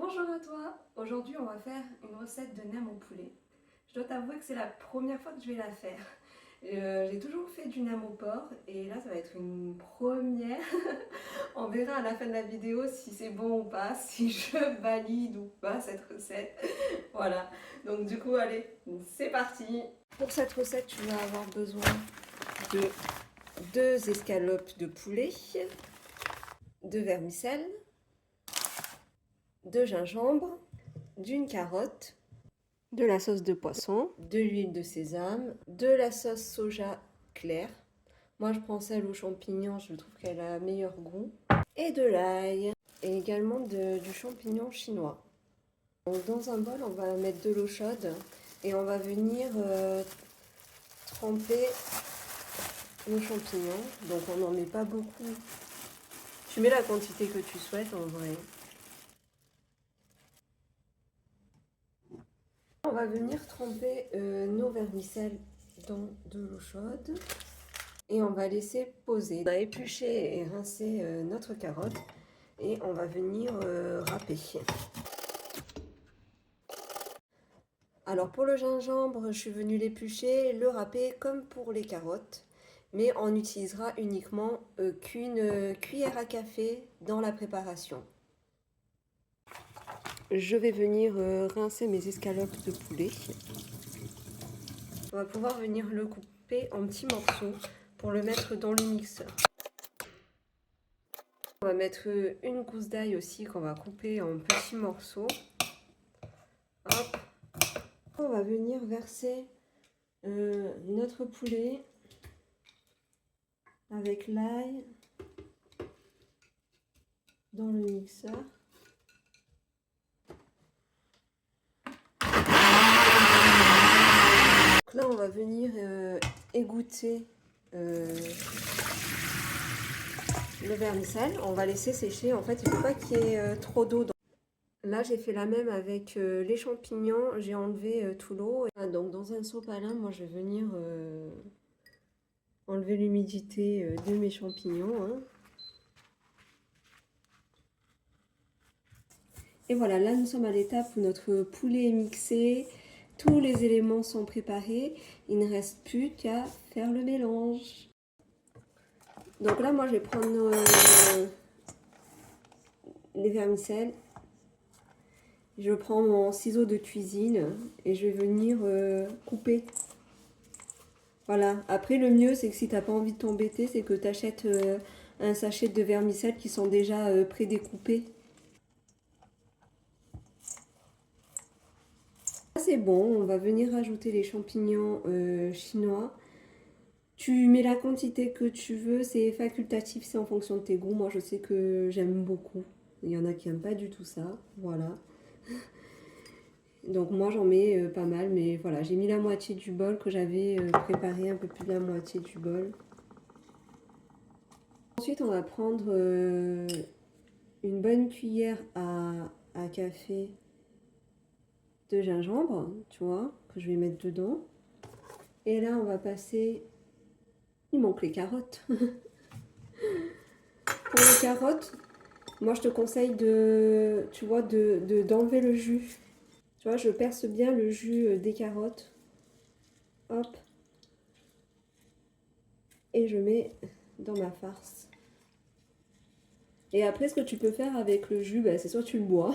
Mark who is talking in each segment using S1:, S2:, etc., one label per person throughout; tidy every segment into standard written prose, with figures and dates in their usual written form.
S1: Bonjour à toi! Aujourd'hui on va faire une recette de nem au poulet. Je dois t'avouer que c'est la première fois que je vais la faire. J'ai toujours fait du nem au porc et là ça va être une première. On verra à la fin de la vidéo si c'est bon ou pas, si je valide ou pas cette recette. Voilà, donc du coup allez, c'est parti! Pour cette recette tu vas avoir besoin de 2 escalopes de poulet, de vermicelle, de gingembre, d'une carotte, de la sauce de poisson, de l'huile de sésame, de la sauce soja claire. Moi je prends celle aux champignons, je trouve qu'elle a meilleur goût. Et de l'ail. Et également du champignon chinois. Donc dans un bol, on va mettre de l'eau chaude et on va venir tremper nos champignons. Donc on n'en met pas beaucoup. Tu mets la quantité que tu souhaites en vrai. On va venir tremper nos vermicelles dans de l'eau chaude et on va laisser poser. On a épluché et rincé notre carotte et on va venir râper. Alors pour le gingembre, je suis venue l'éplucher, le râper comme pour les carottes, mais on utilisera uniquement qu'une cuillère à café dans la préparation. Je vais venir rincer mes escalopes de poulet. On va pouvoir venir le couper en petits morceaux pour le mettre dans le mixeur. On va mettre une gousse d'ail aussi qu'on va couper en petits morceaux. Hop. On va venir verser notre poulet avec l'ail dans le mixeur. Donc là, on va venir égoutter le vermicelle. On va laisser sécher. En fait, il ne faut pas qu'il y ait trop d'eau. Là, j'ai fait la même avec les champignons. J'ai enlevé tout l'eau. Donc, dans un sopalin, moi, je vais venir enlever l'humidité de mes champignons. Hein. Et voilà, là, nous sommes à l'étape où notre poulet est mixé. Tous les éléments sont préparés. Il ne reste plus qu'à faire le mélange. Donc là, moi, je vais prendre les vermicelles. Je prends mon ciseau de cuisine et je vais venir couper. Voilà. Après, le mieux, c'est que si tu n'as pas envie de t'embêter, c'est que tu achètes un sachet de vermicelles qui sont déjà prédécoupés. C'est bon, on va venir rajouter les champignons chinois. Tu mets la quantité que tu veux, c'est facultatif, c'est en fonction de tes goûts. Moi, je sais que j'aime beaucoup. Il y en a qui n'aiment pas du tout ça, voilà. Donc moi, j'en mets pas mal, mais voilà, j'ai mis la moitié du bol que j'avais préparé, un peu plus de la moitié du bol. Ensuite, on va prendre une bonne cuillère à café de gingembre, tu vois, que je vais mettre dedans. Et là, on va passer... Il manque les carottes. Pour les carottes, moi, je te conseille tu vois, d'enlever le jus. Tu vois, je perce bien le jus des carottes. Hop. Et je mets dans ma farce. Et après, ce que tu peux faire avec le jus, bah, c'est soit tu le bois.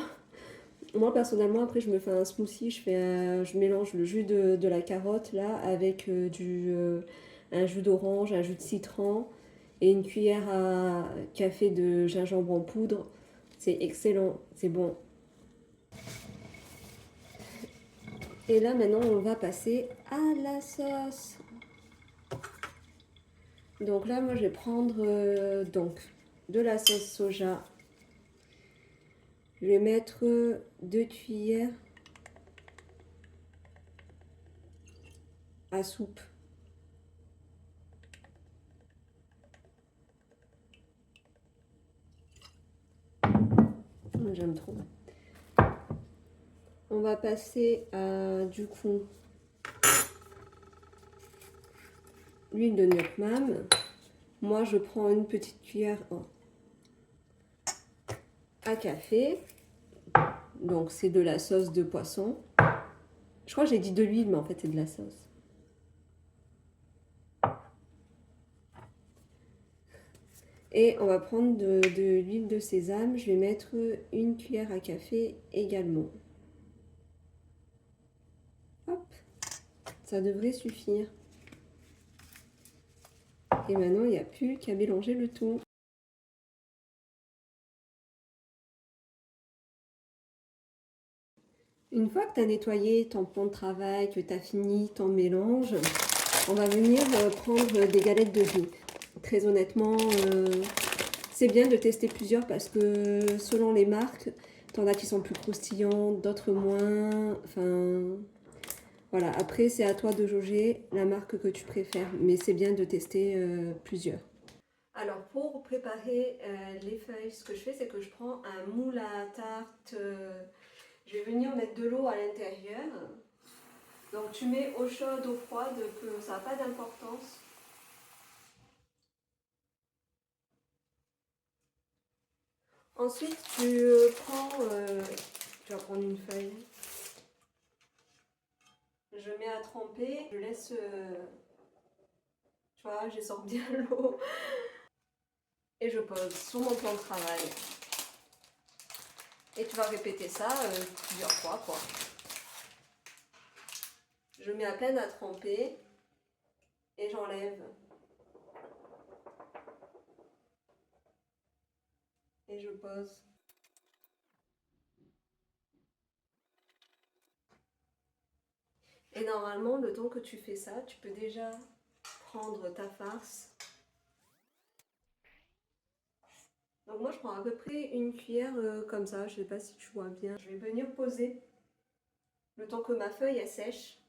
S1: Moi, personnellement, après, je me fais un smoothie. Je mélange le jus de la carotte, là, avec un jus d'orange, un jus de citron et une cuillère à café de gingembre en poudre. C'est excellent, c'est bon. Et là, maintenant, on va passer à la sauce. Donc là, moi, je vais prendre donc de la sauce soja. Je vais mettre 2 cuillères à soupe. J'aime trop. On va passer à, du coup, l'huile de nuoc mam. Moi, je prends une petite cuillère à café. Donc c'est de la sauce de poisson. Je crois que j'ai dit de l'huile, mais en fait c'est de la sauce. Et on va prendre de l'huile de sésame. Je vais mettre une cuillère à café également. Hop, ça devrait suffire. Et maintenant, il n'y a plus qu'à mélanger le tout. Une fois que tu as nettoyé ton plan de travail, que tu as fini ton mélange, on va venir prendre des galettes de riz. Très honnêtement, c'est bien de tester plusieurs parce que selon les marques, t'en as qui sont plus croustillantes, d'autres moins. Enfin, voilà. Après, c'est à toi de jauger la marque que tu préfères, mais c'est bien de tester plusieurs. Alors, pour préparer les feuilles, ce que je fais, c'est que je prends un moule à tarte. Je vais venir mettre de l'eau à l'intérieur. Donc, tu mets eau chaude, eau froide, que ça n'a pas d'importance. Ensuite, tu vas prendre une feuille. Je mets à tremper, je laisse, tu vois, je sors bien l'eau et je pose sur mon plan de travail. Et tu vas répéter ça plusieurs fois, quoi. Je mets à peine à tremper et j'enlève. Et je pose. Et normalement, le temps que tu fais ça, tu peux déjà prendre ta farce. Donc moi, je prends à peu près une cuillère comme ça. Je sais pas si tu vois bien. Je vais venir poser le temps que ma feuille elle sèche.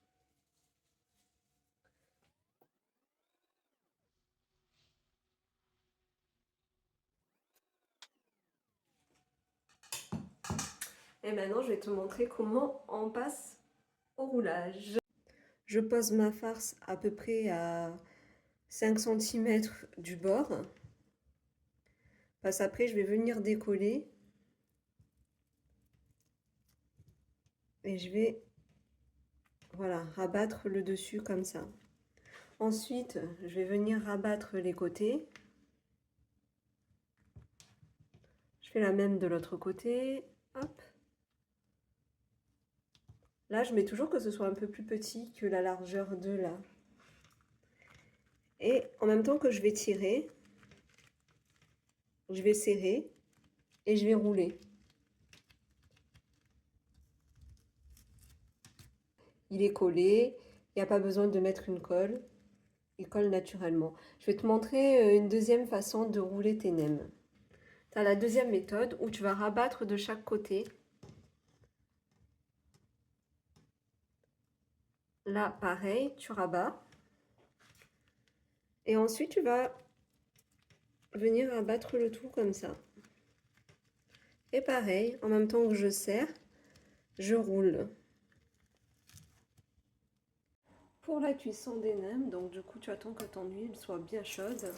S1: Et maintenant, je vais te montrer comment on passe au roulage. Je pose ma farce à peu près à 5 cm du bord. Parce après, je vais venir décoller. Et je vais, voilà, rabattre le dessus comme ça. Ensuite, je vais venir rabattre les côtés. Je fais la même de l'autre côté. Hop. Là, je mets toujours que ce soit un peu plus petit que la largeur de là. Et en même temps que je vais tirer, je vais serrer et je vais rouler. Il est collé, il n'y a pas besoin de mettre une colle. Il colle naturellement. Je vais te montrer une deuxième façon de rouler tes nems. Tu as la deuxième méthode où tu vas rabattre de chaque côté. Là, pareil, tu rabats. Et ensuite, tu vas venir abattre le tout comme ça. Et pareil, en même temps que je serre, je roule. Pour la cuisson des nems, donc du coup, tu attends que ton huile soit bien chaude.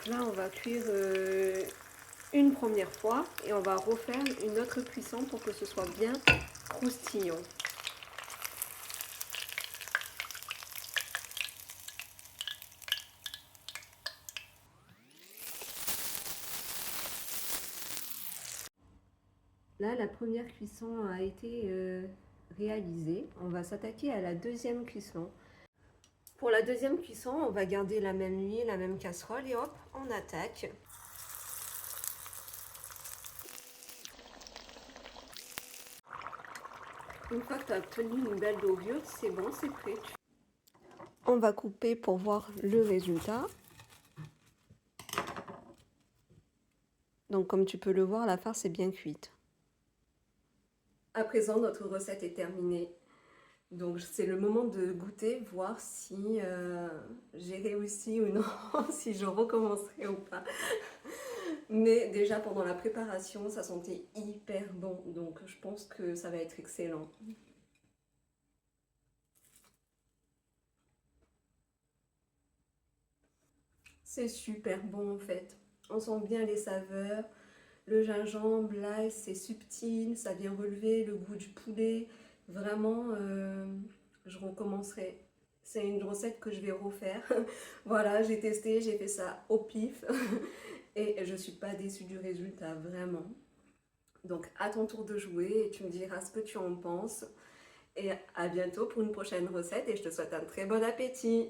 S1: Là, on va cuire une première fois et on va refaire une autre cuisson pour que ce soit bien croustillant. Là, la première cuisson a été réalisée. On va s'attaquer à la deuxième cuisson. Pour la deuxième cuisson, on va garder la même huile, la même casserole et hop, on attaque. Une fois que tu as obtenu une belle dorure, c'est bon, c'est prêt. On va couper pour voir le résultat. Donc comme tu peux le voir, la farce est bien cuite. À présent, notre recette est terminée. Donc c'est le moment de goûter, voir si j'ai réussi ou non, si je recommencerai ou pas. Mais déjà pendant la préparation, ça sentait hyper bon. Donc je pense que ça va être excellent. C'est super bon en fait. On sent bien les saveurs. Le gingembre, l'ail, c'est subtil, ça vient relever le goût du poulet. Vraiment, je recommencerai. C'est une recette que je vais refaire. Voilà, j'ai testé, j'ai fait ça au pif. Et je ne suis pas déçue du résultat, vraiment. Donc à ton tour de jouer et tu me diras ce que tu en penses. Et à bientôt pour une prochaine recette et je te souhaite un très bon appétit.